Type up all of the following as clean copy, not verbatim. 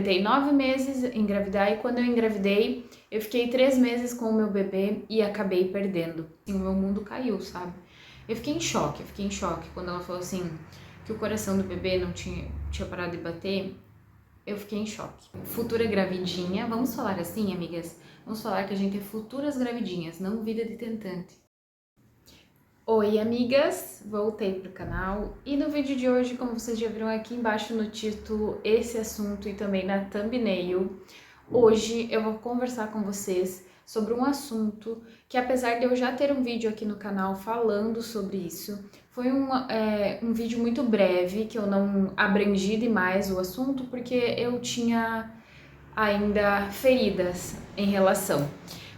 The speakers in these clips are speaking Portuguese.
tentei 9 meses engravidar e quando eu engravidei, eu fiquei 3 meses com o meu bebê e acabei perdendo. Assim, o meu mundo caiu, sabe? Eu fiquei em choque quando ela falou assim que o coração do bebê não tinha parado de bater. Eu fiquei em choque. Futura gravidinha, vamos falar assim, amigas? Vamos falar que a gente é futuras gravidinhas, não vida de tentante. Oi, amigas! Voltei pro canal e no vídeo de hoje, como vocês já viram aqui embaixo no título, esse assunto e também na thumbnail, hoje eu vou conversar com vocês sobre um assunto que, apesar de eu já ter um vídeo aqui no canal falando sobre isso, foi um vídeo muito breve, que eu não abrangi demais o assunto, porque eu tinha ainda feridas em relação.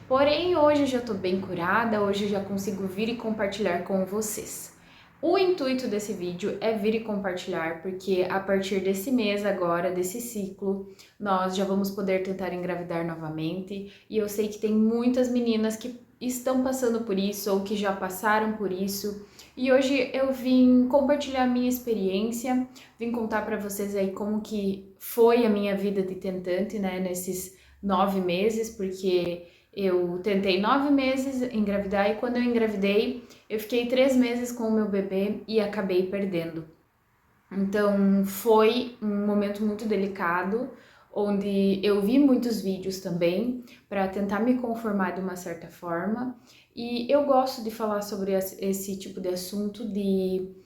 Porém, hoje eu já tô bem curada, hoje eu já consigo vir e compartilhar com vocês. O intuito desse vídeo é vir e compartilhar, porque a partir desse mês agora, desse ciclo, nós já vamos poder tentar engravidar novamente. E eu sei que tem muitas meninas que estão passando por isso ou que já passaram por isso. E hoje eu vim compartilhar a minha experiência, vim contar para vocês aí como que foi a minha vida de tentante, né, nesses 9 meses, porque eu tentei 9 meses engravidar e quando eu engravidei, eu fiquei 3 meses com o meu bebê e acabei perdendo. Então foi um momento muito delicado, onde eu vi muitos vídeos também para tentar me conformar de uma certa forma. E eu gosto de falar sobre esse tipo de assunto, de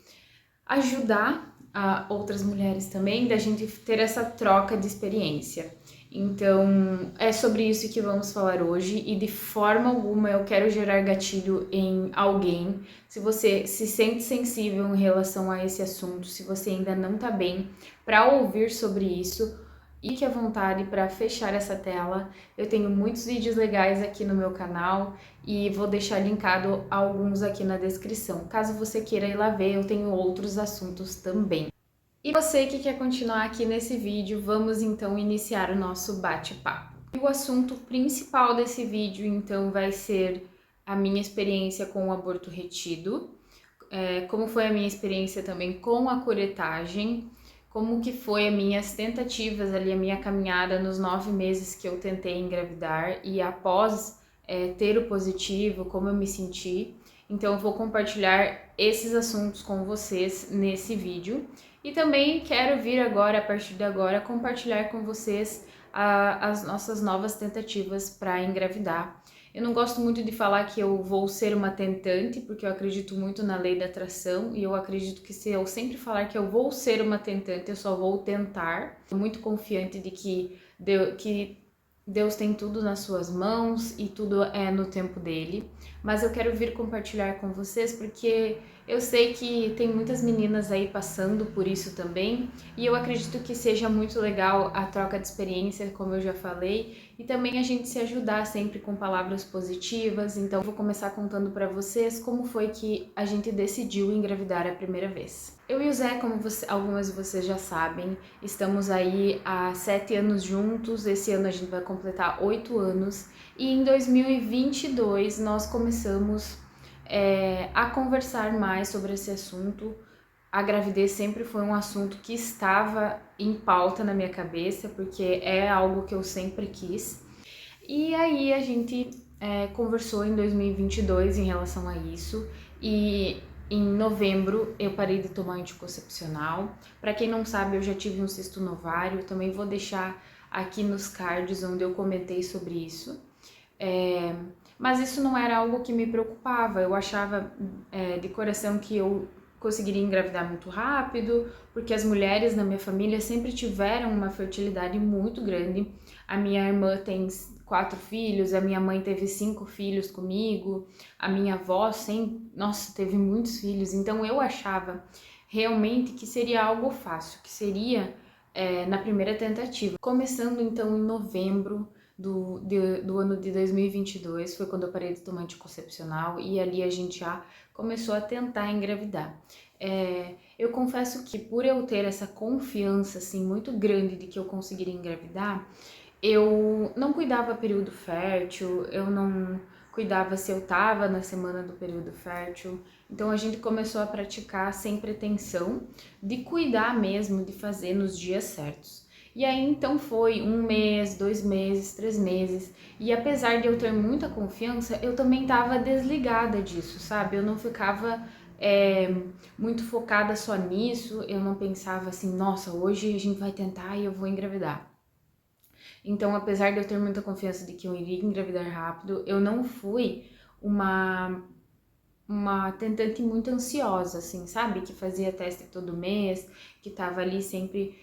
ajudar a outras mulheres também, da gente ter essa troca de experiência. Então, é sobre isso que vamos falar hoje e de forma alguma eu quero gerar gatilho em alguém. Se você se sente sensível em relação a esse assunto, se você ainda não tá bem para ouvir sobre isso, fique à vontade para fechar essa tela. Eu tenho muitos vídeos legais aqui no meu canal e vou deixar linkado alguns aqui na descrição. Caso você queira ir lá ver, eu tenho outros assuntos também. E você que quer continuar aqui nesse vídeo, vamos então iniciar o nosso bate-papo. O assunto principal desse vídeo então vai ser a minha experiência com o aborto retido, como foi a minha experiência também com a curetagem, como que foi as minhas tentativas ali, a minha caminhada nos 9 meses que eu tentei engravidar e após ter o positivo, como eu me senti. Então eu vou compartilhar esses assuntos com vocês nesse vídeo. E também quero vir agora, a partir de agora, compartilhar com vocês as nossas novas tentativas para engravidar. Eu não gosto muito de falar que eu vou ser uma tentante, porque eu acredito muito na lei da atração e eu acredito que se eu sempre falar que eu vou ser uma tentante, eu só vou tentar. Tô muito confiante de que Deus tem tudo nas suas mãos e tudo é no tempo dele. Mas eu quero vir compartilhar com vocês porque eu sei que tem muitas meninas aí passando por isso também e eu acredito que seja muito legal a troca de experiência, como eu já falei, e também a gente se ajudar sempre com palavras positivas. Então eu vou começar contando para vocês como foi que a gente decidiu engravidar a primeira vez. Eu e o Zé, como algumas de vocês já sabem, estamos aí há 7 anos juntos, esse ano a gente vai completar 8 anos e em 2022 nós começamos a conversar mais sobre esse assunto. A gravidez sempre foi um assunto que estava em pauta na minha cabeça, porque é algo que eu sempre quis. E aí a gente conversou em 2022 em relação a isso e em novembro eu parei de tomar anticoncepcional. Para quem não sabe, eu já tive um cisto no ovário, também vou deixar aqui nos cards onde eu comentei sobre isso. Mas isso não era algo que me preocupava, eu achava de coração que eu conseguiria engravidar muito rápido, porque as mulheres na minha família sempre tiveram uma fertilidade muito grande. A minha irmã tem 4 filhos, a minha mãe teve 5 filhos comigo, a minha avó teve muitos filhos, então eu achava realmente que seria algo fácil, que seria na primeira tentativa. Começando então em novembro do ano de 2022, foi quando eu parei de tomar anticoncepcional e ali a gente já começou a tentar engravidar. Eu confesso que por eu ter essa confiança assim muito grande de que eu conseguiria engravidar, eu não cuidava período fértil, eu não cuidava se eu estava na semana do período fértil. Então a gente começou a praticar sem pretensão de cuidar mesmo, de fazer nos dias certos. E aí então foi 1 mês, 2 meses, 3 meses, e apesar de eu ter muita confiança, eu também tava desligada disso, sabe? Eu não ficava muito focada só nisso, eu não pensava assim, nossa, hoje a gente vai tentar e eu vou engravidar. Então, apesar de eu ter muita confiança de que eu iria engravidar rápido, eu não fui uma tentante muito ansiosa, assim, sabe? Que fazia teste todo mês, que tava ali sempre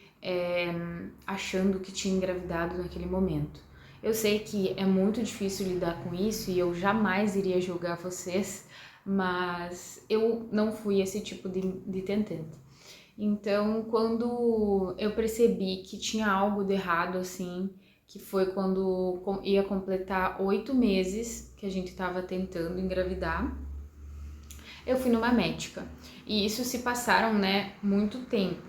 achando que tinha engravidado naquele momento. Eu sei que é muito difícil lidar com isso e eu jamais iria julgar vocês, mas eu não fui esse tipo de tentante. Então, quando eu percebi que tinha algo de errado, assim, que foi quando ia completar 8 meses que a gente estava tentando engravidar, eu fui numa médica. E isso se passaram, né, muito tempo,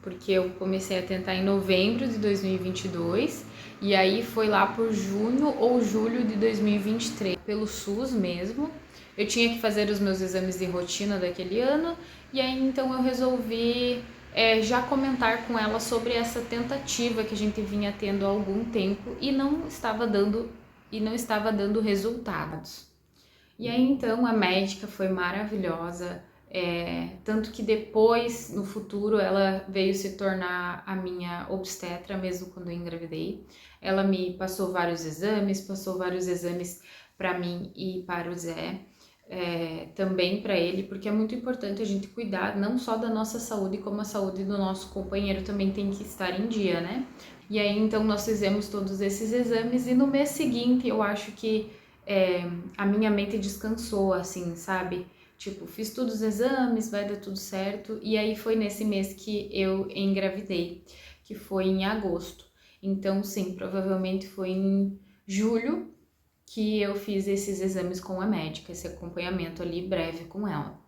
porque eu comecei a tentar em novembro de 2022 e aí foi lá por junho ou julho de 2023, pelo SUS mesmo. Eu tinha que fazer os meus exames de rotina daquele ano e aí então eu resolvi já comentar com ela sobre essa tentativa que a gente vinha tendo há algum tempo e não estava dando resultados. E aí então a médica foi maravilhosa, tanto que depois, no futuro, ela veio se tornar a minha obstetra, mesmo quando eu engravidei. Ela me passou vários exames para mim e para o Zé, também para ele, porque é muito importante a gente cuidar não só da nossa saúde, como a saúde do nosso companheiro também tem que estar em dia, né? E aí então nós fizemos todos esses exames e no mês seguinte eu acho que a minha mente descansou, assim, sabe? Tipo, fiz todos os exames, vai dar tudo certo. E aí foi nesse mês que eu engravidei, que foi em agosto. Então, sim, provavelmente foi em julho que eu fiz esses exames com a médica, esse acompanhamento ali breve com ela.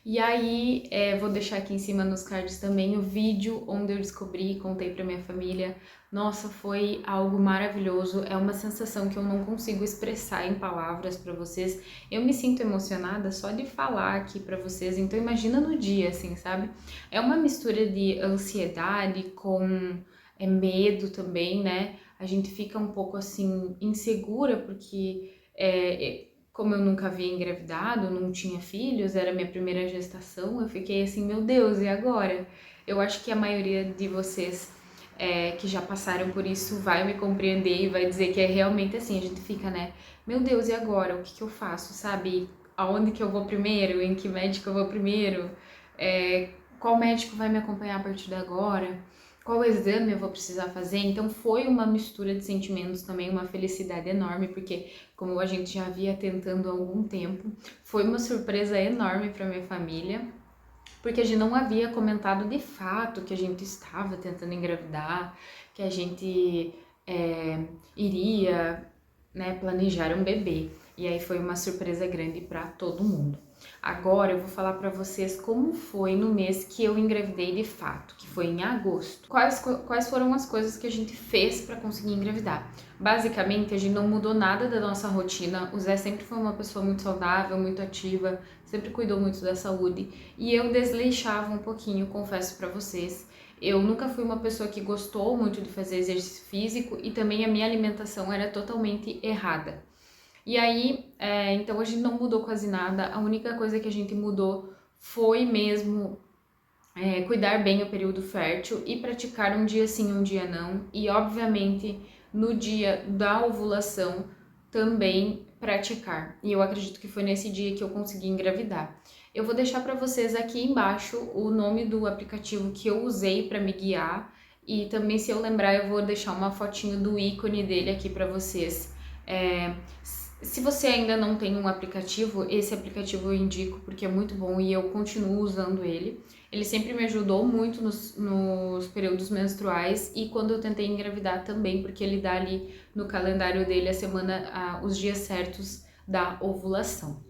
E aí, vou deixar aqui em cima nos cards também o vídeo onde eu descobri e contei pra minha família. Nossa, foi algo maravilhoso, é uma sensação que eu não consigo expressar em palavras pra vocês. Eu me sinto emocionada só de falar aqui pra vocês, então imagina no dia, assim, sabe? É uma mistura de ansiedade com medo também, né? A gente fica um pouco assim insegura porque como eu nunca havia engravidado, não tinha filhos, era minha primeira gestação, eu fiquei assim, meu Deus, e agora? Eu acho que a maioria de vocês que já passaram por isso vai me compreender e vai dizer que é realmente assim, a gente fica, né? Meu Deus, e agora? O que que eu faço, sabe? Aonde que eu vou primeiro? Em que médico eu vou primeiro? Qual médico vai me acompanhar a partir de agora? Qual exame eu vou precisar fazer? Então foi uma mistura de sentimentos também, uma felicidade enorme, porque como a gente já havia tentando há algum tempo, foi uma surpresa enorme para minha família, porque a gente não havia comentado de fato que a gente estava tentando engravidar, que a gente iria, né, planejar um bebê. E aí foi uma surpresa grande para todo mundo. Agora eu vou falar para vocês como foi no mês que eu engravidei de fato, que foi em agosto. Quais foram as coisas que a gente fez para conseguir engravidar? Basicamente, a gente não mudou nada da nossa rotina. O Zé sempre foi uma pessoa muito saudável, muito ativa, sempre cuidou muito da saúde e eu desleixava um pouquinho, confesso para vocês. Eu nunca fui uma pessoa que gostou muito de fazer exercício físico e também a minha alimentação era totalmente errada. E aí, então a gente não mudou quase nada, a única coisa que a gente mudou foi mesmo cuidar bem o período fértil e praticar um dia sim, um dia não. E obviamente no dia da ovulação também praticar. E eu acredito que foi nesse dia que eu consegui engravidar. Eu vou deixar para vocês aqui embaixo o nome do aplicativo que eu usei para me guiar e também se eu lembrar eu vou deixar uma fotinho do ícone dele aqui para vocês. Se você ainda não tem um aplicativo, esse aplicativo eu indico porque é muito bom e eu continuo usando ele. Ele sempre me ajudou muito nos períodos menstruais e quando eu tentei engravidar também, porque ele dá ali no calendário dele a semana, os dias certos da ovulação.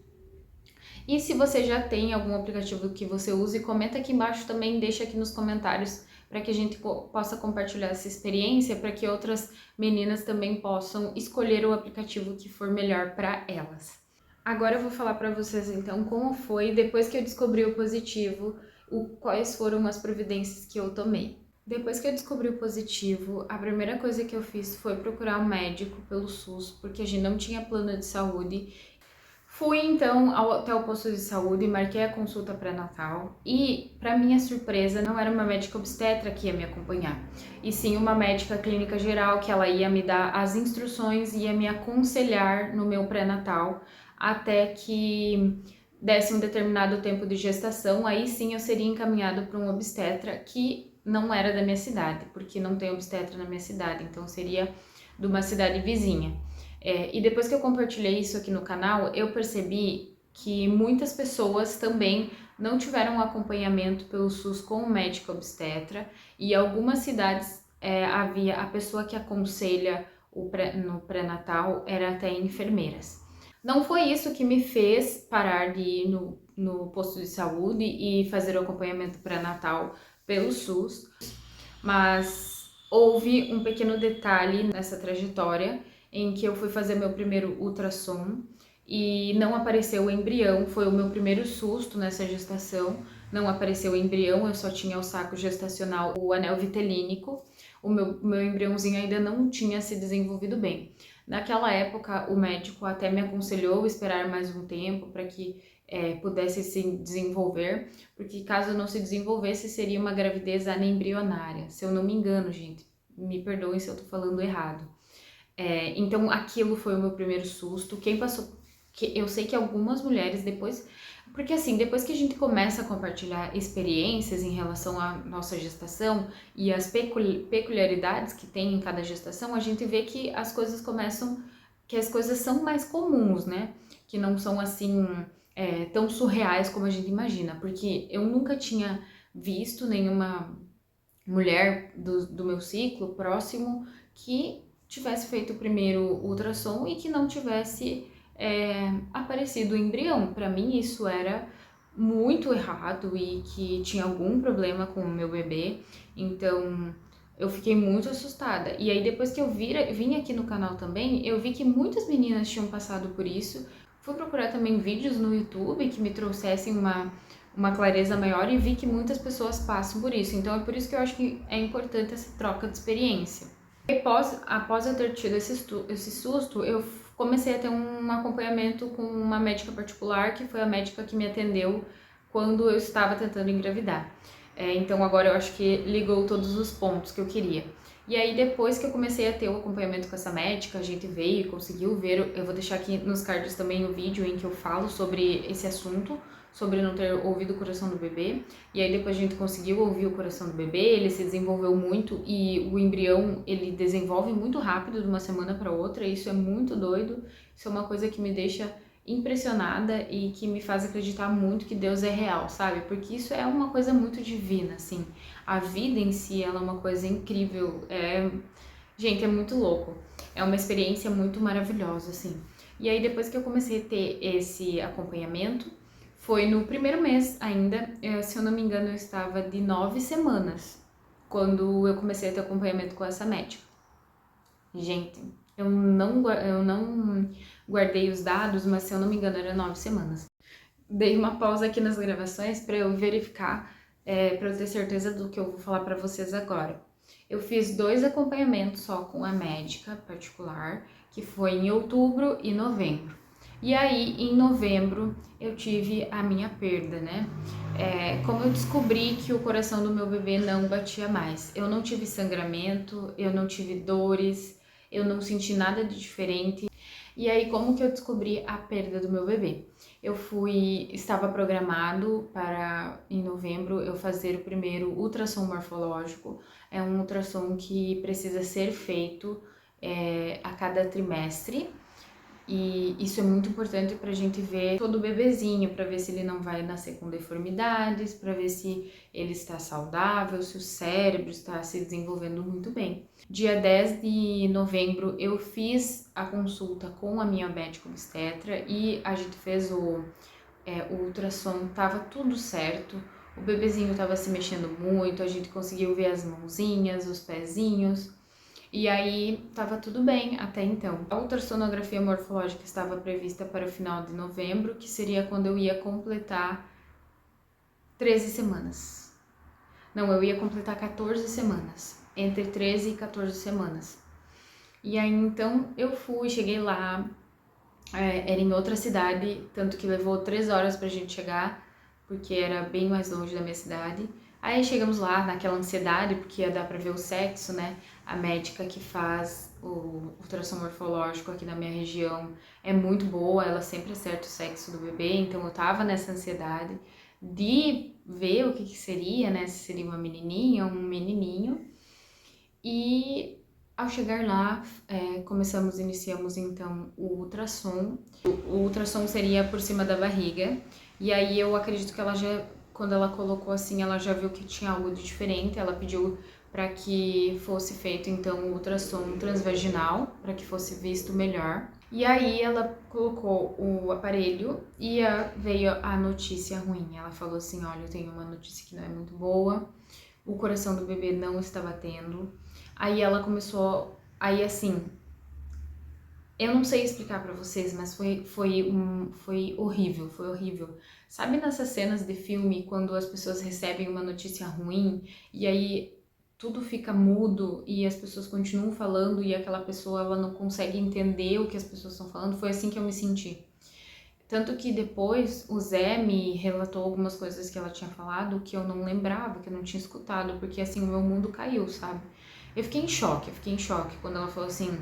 E se você já tem algum aplicativo que você use, comenta aqui embaixo também, deixa aqui nos comentários para que a gente possa compartilhar essa experiência, para que outras meninas também possam escolher o aplicativo que for melhor para elas. Agora eu vou falar para vocês então como foi depois que eu descobri o positivo, quais foram as providências que eu tomei. Depois que eu descobri o positivo, a primeira coisa que eu fiz foi procurar um médico pelo SUS, porque a gente não tinha plano de saúde. Fui então até o posto de saúde, marquei a consulta pré-natal e, para minha surpresa, não era uma médica obstetra que ia me acompanhar, e sim uma médica clínica geral que ela ia me dar as instruções e ia me aconselhar no meu pré-natal até que desse um determinado tempo de gestação. Aí sim eu seria encaminhado para um obstetra que não era da minha cidade, porque não tem obstetra na minha cidade, então seria de uma cidade vizinha. E depois que eu compartilhei isso aqui no canal, eu percebi que muitas pessoas também não tiveram um acompanhamento pelo SUS com o médico obstetra, e algumas cidades havia a pessoa que aconselha no pré-natal era até enfermeiras. Não foi isso que me fez parar de ir no posto de saúde e fazer o acompanhamento pré-natal pelo SUS, mas houve um pequeno detalhe nessa trajetória em que eu fui fazer meu primeiro ultrassom e não apareceu o embrião. Foi o meu primeiro susto nessa gestação. Não apareceu o embrião, eu só tinha o saco gestacional, o anel vitelínico. O meu embriãozinho ainda não tinha se desenvolvido bem. Naquela época, o médico até me aconselhou esperar mais um tempo para que pudesse se desenvolver, porque caso não se desenvolvesse, seria uma gravidez anembrionária. Se eu não me engano, gente, me perdoem se eu tô falando errado. Então aquilo foi o meu primeiro susto. Quem passou, eu sei que algumas mulheres depois, porque assim, depois que a gente começa a compartilhar experiências em relação à nossa gestação e as peculiaridades que tem em cada gestação, a gente vê que as coisas começam, que as coisas são mais comuns, né? Que não são assim tão surreais como a gente imagina, porque eu nunca tinha visto nenhuma mulher do meu ciclo próximo que tivesse feito o primeiro ultrassom e que não tivesse aparecido o embrião. Para mim isso era muito errado e que tinha algum problema com o meu bebê, então eu fiquei muito assustada. E aí depois que eu vim aqui no canal também, eu vi que muitas meninas tinham passado por isso. Fui procurar também vídeos no YouTube que me trouxessem uma clareza maior e vi que muitas pessoas passam por isso. Então é por isso que eu acho que é importante essa troca de experiência. Após eu ter tido esse susto, eu comecei a ter um acompanhamento com uma médica particular, que foi a médica que me atendeu quando eu estava tentando engravidar. Então agora eu acho que ligou todos os pontos que eu queria. E aí depois que eu comecei a ter o acompanhamento com essa médica, a gente veio e conseguiu ver, eu vou deixar aqui nos cards também o vídeo em que eu falo sobre esse assunto, sobre não ter ouvido o coração do bebê. E aí depois a gente conseguiu ouvir o coração do bebê, ele se desenvolveu muito e o embrião, ele desenvolve muito rápido de uma semana para outra, e isso é muito doido. Isso é uma coisa que me deixa impressionada e que me faz acreditar muito que Deus é real, sabe? Porque isso é uma coisa muito divina, assim. A vida em si, ela é uma coisa incrível. Gente, é muito louco. É uma experiência muito maravilhosa, assim. E aí depois que eu comecei a ter esse acompanhamento, foi no primeiro mês ainda, se eu não me engano, eu estava de 9 semanas quando eu comecei a ter acompanhamento com essa médica. Gente, eu não guardei os dados, mas se eu não me engano era 9 semanas. Dei uma pausa aqui nas gravações para eu verificar, para eu ter certeza do que eu vou falar para vocês agora. Eu fiz 2 acompanhamentos só com a médica particular, que foi em outubro e novembro. E aí, em novembro, eu tive a minha perda, né? Como eu descobri que o coração do meu bebê não batia mais. Eu não tive sangramento, eu não tive dores, eu não senti nada de diferente. E aí, como que eu descobri a perda do meu bebê? Estava programado para, em novembro, eu fazer o primeiro ultrassom morfológico. É um ultrassom que precisa ser feito a cada trimestre. E isso é muito importante para a gente ver todo o bebezinho, para ver se ele não vai nascer com deformidades, para ver se ele está saudável, se o cérebro está se desenvolvendo muito bem. Dia 10 de novembro eu fiz a consulta com a minha médica obstetra e a gente fez o ultrassom, tava tudo certo. O bebezinho estava se mexendo muito, a gente conseguiu ver as mãozinhas, os pezinhos. E aí tava tudo bem até então. A ultrassonografia morfológica estava prevista para o final de novembro, que seria quando eu ia completar 13 semanas. Não, eu ia completar 14 semanas, entre 13 e 14 semanas. E aí então eu fui, cheguei lá, era em outra cidade, tanto que levou 3 horas pra gente chegar, porque era bem mais longe da minha cidade. Aí chegamos lá naquela ansiedade, porque ia dar pra ver o sexo, né? A médica que faz o ultrassom morfológico aqui na minha região é muito boa, ela sempre acerta o sexo do bebê, então eu tava nessa ansiedade de ver o que seria, né? Se seria uma menininha ou um menininho. E ao chegar lá, iniciamos então o ultrassom. O ultrassom seria por cima da barriga. E aí eu acredito que ela já, quando ela colocou assim, ela já viu que tinha algo de diferente. Ela pediu para que fosse feito então o ultrassom transvaginal, para que fosse visto melhor. E aí ela colocou o aparelho e veio a notícia ruim. Ela falou assim, olha, eu tenho uma notícia que não é muito boa. O coração do bebê não está batendo. Aí ela começou, aí assim, eu não sei explicar pra vocês, mas foi horrível, foi horrível. Sabe nessas cenas de filme, quando as pessoas recebem uma notícia ruim, e aí tudo fica mudo, e as pessoas continuam falando, e aquela pessoa, ela não consegue entender o que as pessoas estão falando? Foi assim que eu me senti. Tanto que depois o Zé me relatou algumas coisas que ela tinha falado que eu não lembrava, que eu não tinha escutado, porque assim, o meu mundo caiu, sabe? Eu fiquei em choque quando ela falou assim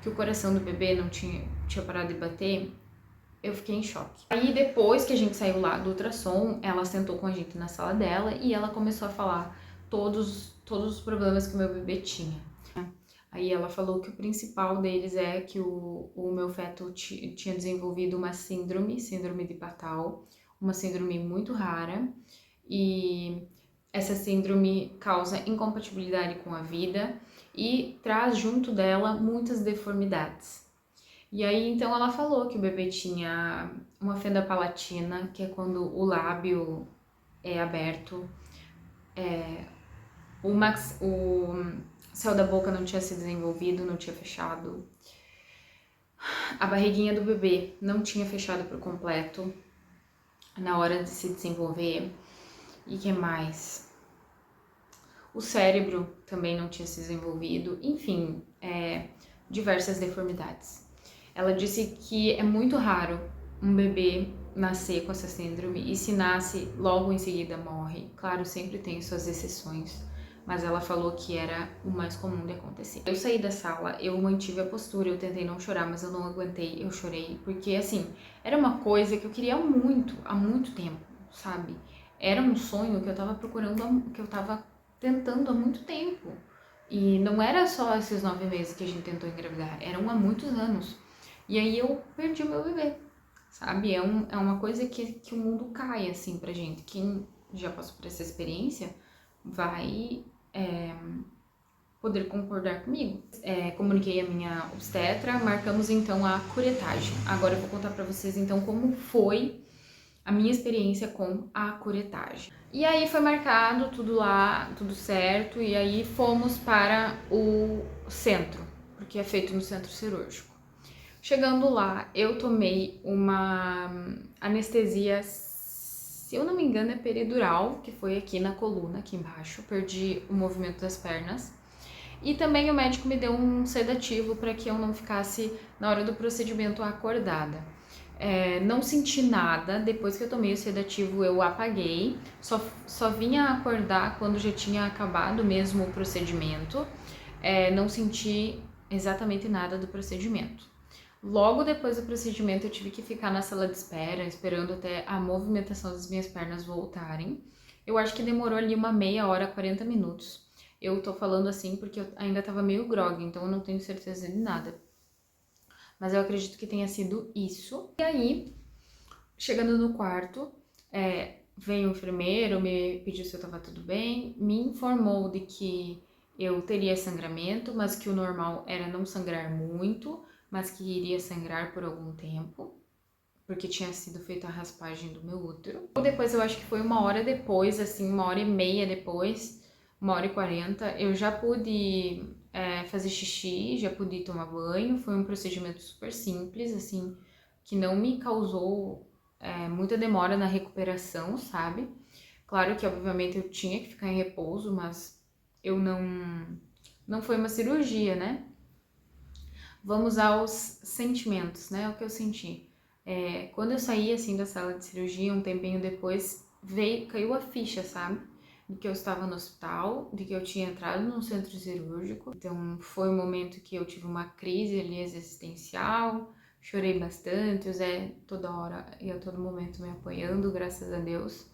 que o coração do bebê não tinha parado de bater. Eu fiquei em choque. Aí depois que a gente saiu lá do ultrassom, ela sentou com a gente na sala dela e ela começou a falar todos os problemas que o meu bebê tinha. Aí ela falou que o principal deles é que o meu feto tinha desenvolvido uma síndrome de Patau, uma síndrome muito rara, e essa síndrome causa incompatibilidade com a vida e traz junto dela muitas deformidades. E aí então ela falou que o bebê tinha uma fenda palatina, que é quando o lábio é aberto, o céu da boca não tinha se desenvolvido, não tinha fechado. A barriguinha do bebê não tinha fechado por completo na hora de se desenvolver. E que mais? O cérebro também não tinha se desenvolvido. Enfim, diversas deformidades. Ela disse que é muito raro um bebê nascer com essa síndrome e se nasce, logo em seguida morre. Claro, sempre tem suas exceções, mas ela falou que era o mais comum de acontecer. Eu saí da sala, eu mantive a postura, eu tentei não chorar, mas eu não aguentei, eu chorei, porque assim, era uma coisa que eu queria muito, há muito tempo, sabe? Era um sonho que eu tava procurando, que eu tava tentando há muito tempo. E não era só esses 9 meses que a gente tentou engravidar, eram há muitos anos. E aí eu perdi o meu bebê, sabe? É uma coisa que o mundo cai, assim, pra gente. Quem já passou por essa experiência vai poder concordar comigo. Comuniquei a minha obstetra, marcamos então a curetagem. Agora eu vou contar pra vocês então como foi a minha experiência com a curetagem. E aí foi marcado tudo lá, tudo certo, e aí fomos para o centro, porque é feito no centro cirúrgico. Chegando lá, eu tomei uma anestesia, se eu não me engano, é peridural, que foi aqui na coluna, aqui embaixo. Perdi o movimento das pernas. E também o médico me deu um sedativo para que eu não ficasse, na hora do procedimento, acordada. Não senti nada, depois que eu tomei o sedativo eu apaguei, só vinha acordar quando já tinha acabado mesmo o procedimento. Não senti exatamente nada do procedimento. Logo depois do procedimento eu tive que ficar na sala de espera, esperando até a movimentação das minhas pernas voltarem. Eu acho que demorou ali uma meia hora, 40 minutos. Eu tô falando assim porque eu ainda tava meio grogue, então eu não tenho certeza de nada. Mas eu acredito que tenha sido isso. E aí, chegando no quarto, veio o enfermeiro, me pediu se eu tava tudo bem, me informou de que eu teria sangramento, mas que o normal era não sangrar muito, mas que iria sangrar por algum tempo, porque tinha sido feita a raspagem do meu útero. Depois, eu acho que foi uma hora depois, assim, 1h30 depois, 1h40, eu já pude fazer xixi, já pude tomar banho. Foi um procedimento super simples, assim, que não me causou muita demora na recuperação, sabe? Claro que, obviamente, eu tinha que ficar em repouso, mas eu não foi uma cirurgia, né? Vamos aos sentimentos, né? O que eu senti. Quando eu saí, assim, da sala de cirurgia, um tempinho depois, caiu a ficha, sabe? De que eu estava no hospital, de que eu tinha entrado num centro cirúrgico. Então, foi um momento que eu tive uma crise ali existencial, chorei bastante, o Zé toda hora e a todo momento me apoiando, graças a Deus.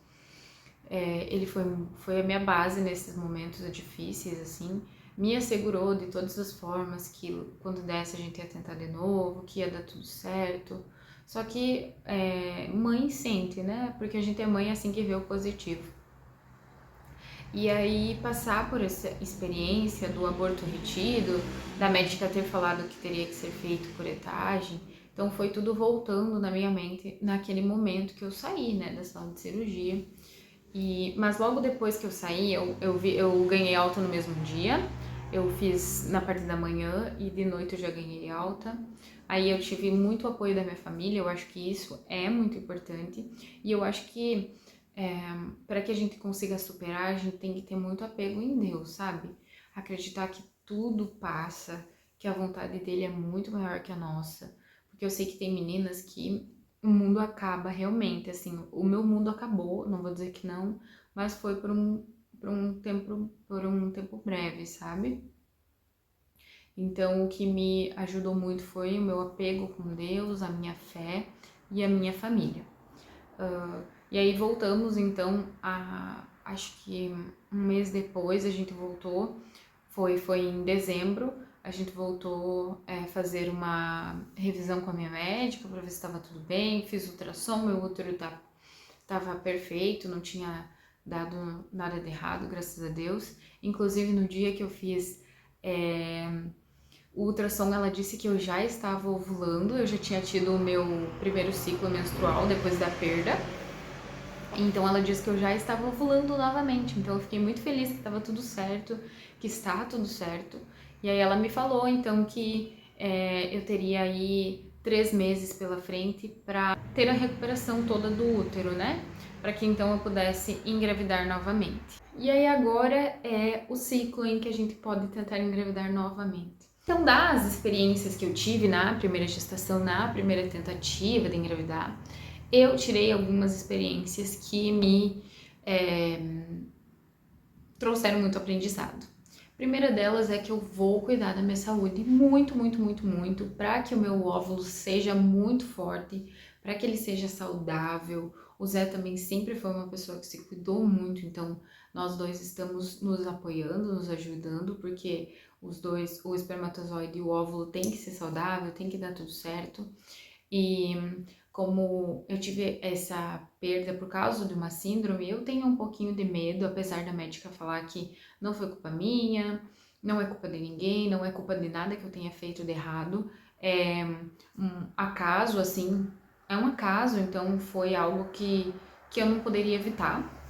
Ele foi a minha base nesses momentos difíceis, assim, me assegurou de todas as formas que quando desse a gente ia tentar de novo, que ia dar tudo certo. Só que mãe sente, né? Porque a gente é mãe assim que vê o positivo. E aí passar por essa experiência do aborto retido, da médica ter falado que teria que ser feito por etagem, então foi tudo voltando na minha mente naquele momento que eu saí, né, da sala de cirurgia. Mas logo depois que eu saí, eu ganhei alta no mesmo dia. Eu fiz na parte da manhã e de noite eu já ganhei alta. Aí eu tive muito apoio da minha família, eu acho que isso é muito importante. E eu acho que para que a gente consiga superar, a gente tem que ter muito apego em Deus, sabe? Acreditar que tudo passa, que a vontade dele é muito maior que a nossa. Porque eu sei que tem meninas que o mundo acaba realmente, assim, o meu mundo acabou, não vou dizer que não, mas foi por um tempo breve, sabe? Então, o que me ajudou muito foi o meu apego com Deus, a minha fé e a minha família. E aí voltamos, então, acho que um mês depois a gente voltou, foi em dezembro, a gente voltou a fazer uma revisão com a minha médica para ver se estava tudo bem, fiz ultrassom, meu útero estava perfeito, não tinha dado nada de errado, graças a Deus. Inclusive no dia que eu fiz o ultrassom, ela disse que eu já estava ovulando, eu já tinha tido o meu primeiro ciclo menstrual depois da perda. Então ela disse que eu já estava ovulando novamente, então eu fiquei muito feliz que estava tudo certo, que está tudo certo. E aí ela me falou então que eu teria aí 3 meses pela frente para ter a recuperação toda do útero, né? Para que então eu pudesse engravidar novamente. E aí agora é o ciclo em que a gente pode tentar engravidar novamente. Então, das experiências que eu tive na primeira gestação, na primeira tentativa de engravidar, eu tirei algumas experiências que me trouxeram muito aprendizado. A primeira delas é que eu vou cuidar da minha saúde muito, muito, muito, muito, para que o meu óvulo seja muito forte, para que ele seja saudável. O Zé também sempre foi uma pessoa que se cuidou muito, então nós dois estamos nos apoiando, nos ajudando, porque os dois, o espermatozoide e o óvulo, tem que ser saudável, tem que dar tudo certo. E como eu tive essa perda por causa de uma síndrome, eu tenho um pouquinho de medo, apesar da médica falar que não foi culpa minha, não é culpa de ninguém, não é culpa de nada que eu tenha feito de errado. É um acaso, assim, é um acaso, então foi algo que eu não poderia evitar.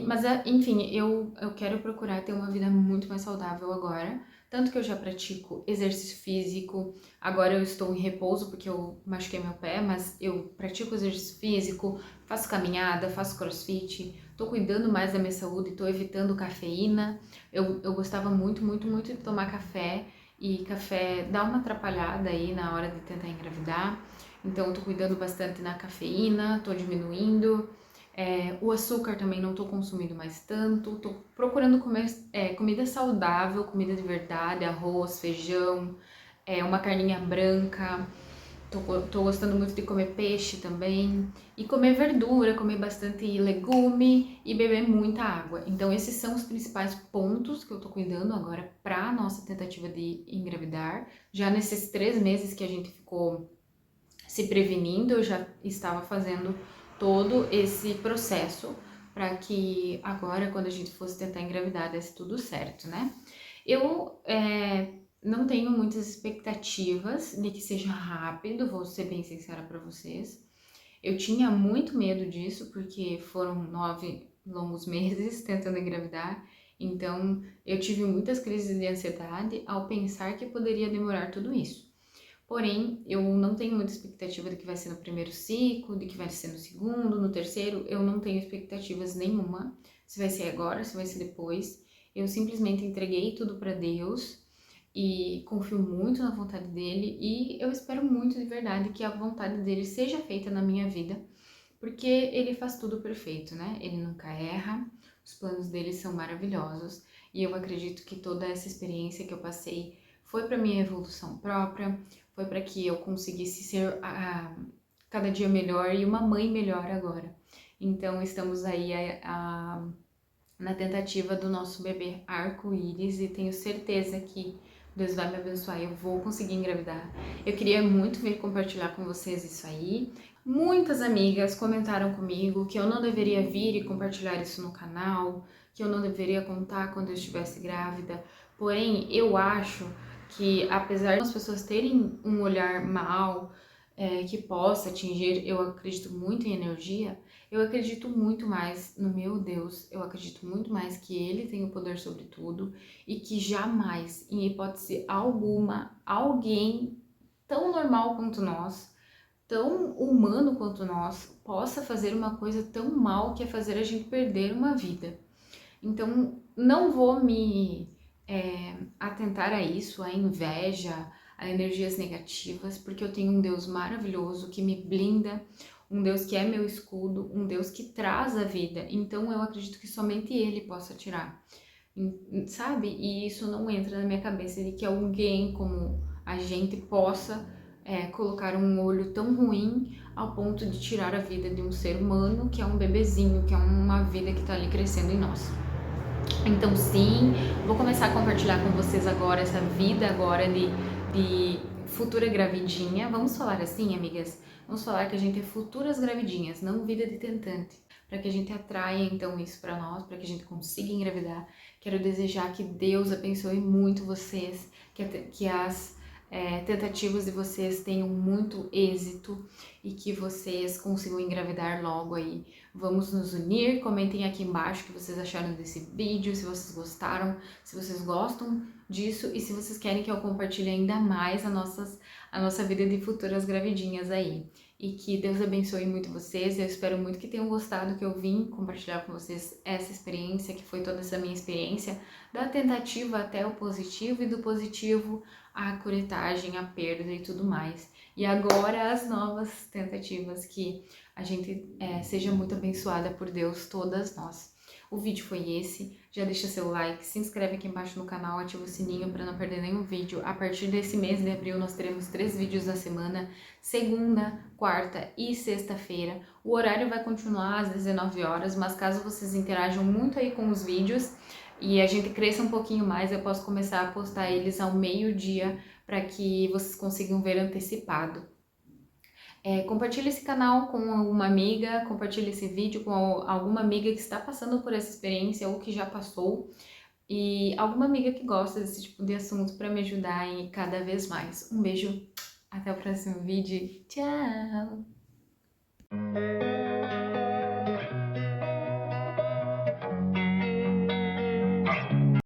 Mas, enfim, eu quero procurar ter uma vida muito mais saudável agora. Tanto que eu já pratico exercício físico. Agora eu estou em repouso porque eu machuquei meu pé, mas eu pratico exercício físico, faço caminhada, faço crossfit. Tô cuidando mais da minha saúde, tô evitando cafeína. Eu gostava muito, muito, muito de tomar café. E café dá uma atrapalhada aí na hora de tentar engravidar. Então, eu tô cuidando bastante na cafeína, tô diminuindo. O açúcar também não tô consumindo mais tanto, tô procurando comer comida saudável, comida de verdade, arroz, feijão, uma carninha branca, tô gostando muito de comer peixe também, e comer verdura, comer bastante legume e beber muita água. Então esses são os principais pontos que eu tô cuidando agora pra nossa tentativa de engravidar. Já nesses 3 meses que a gente ficou se prevenindo, eu já estava fazendo todo esse processo para que agora, quando a gente fosse tentar engravidar, desse tudo certo, né? Eu não tenho muitas expectativas de que seja rápido, vou ser bem sincera para vocês. Eu tinha muito medo disso, porque foram 9 longos meses tentando engravidar, então eu tive muitas crises de ansiedade ao pensar que poderia demorar tudo isso. Porém, eu não tenho muita expectativa de que vai ser no primeiro ciclo, de que vai ser no segundo, no terceiro. Eu não tenho expectativas nenhuma, se vai ser agora, se vai ser depois. Eu simplesmente entreguei tudo para Deus e confio muito na vontade dele e eu espero muito de verdade que a vontade dele seja feita na minha vida, porque ele faz tudo perfeito, né? Ele nunca erra, os planos dele são maravilhosos e eu acredito que toda essa experiência que eu passei foi para minha evolução própria, foi para que eu conseguisse ser cada dia melhor e uma mãe melhor agora. Então estamos aí na tentativa do nosso bebê arco-íris e tenho certeza que Deus vai me abençoar e eu vou conseguir engravidar. Eu queria muito vir compartilhar com vocês isso aí. Muitas amigas comentaram comigo que eu não deveria vir e compartilhar isso no canal, que eu não deveria contar quando eu estivesse grávida. Porém, eu acho que apesar das pessoas terem um olhar mal, que possa atingir, eu acredito muito em energia, eu acredito muito mais no meu Deus, eu acredito muito mais que Ele tem o poder sobre tudo e que jamais, em hipótese alguma, alguém tão normal quanto nós, tão humano quanto nós, possa fazer uma coisa tão mal que é fazer a gente perder uma vida. Então, não vou me atentar a isso, a inveja, a energias negativas, porque eu tenho um Deus maravilhoso que me blinda, um Deus que é meu escudo, um Deus que traz a vida. Então, eu acredito que somente Ele possa tirar, sabe? E isso não entra na minha cabeça de que alguém como a gente possa colocar um olho tão ruim ao ponto de tirar a vida de um ser humano, que é um bebezinho, que é uma vida que está ali crescendo em nós. Então sim, vou começar a compartilhar com vocês agora essa vida agora de futura gravidinha. Vamos falar assim, amigas? Vamos falar que a gente é futuras gravidinhas, não vida de tentante. Para que a gente atraia então isso para nós, para que a gente consiga engravidar. Quero desejar que Deus abençoe muito vocês, que as tentativas de vocês tenham muito êxito e que vocês consigam engravidar logo aí. Vamos nos unir, comentem aqui embaixo o que vocês acharam desse vídeo, se vocês gostaram, se vocês gostam disso e se vocês querem que eu compartilhe ainda mais a nossa vida de futuras gravidinhas aí. E que Deus abençoe muito vocês, eu espero muito que tenham gostado que eu vim compartilhar com vocês essa experiência, que foi toda essa minha experiência, da tentativa até o positivo e do positivo à curetagem, à perda e tudo mais. E agora as novas tentativas, que a gente seja muito abençoada por Deus, todas nós. O vídeo foi esse, já deixa seu like, se inscreve aqui embaixo no canal, ativa o sininho para não perder nenhum vídeo. A partir desse mês de abril nós teremos 3 vídeos da semana, segunda, quarta e sexta-feira. O horário vai continuar às 19 horas, mas caso vocês interajam muito aí com os vídeos e a gente cresça um pouquinho mais, eu posso começar a postar eles ao meio-dia para que vocês consigam ver antecipado. Compartilhe esse canal com alguma amiga, compartilhe esse vídeo com alguma amiga que está passando por essa experiência ou que já passou e alguma amiga que gosta desse tipo de assunto para me ajudar em cada vez mais. Um beijo, até o próximo vídeo, tchau!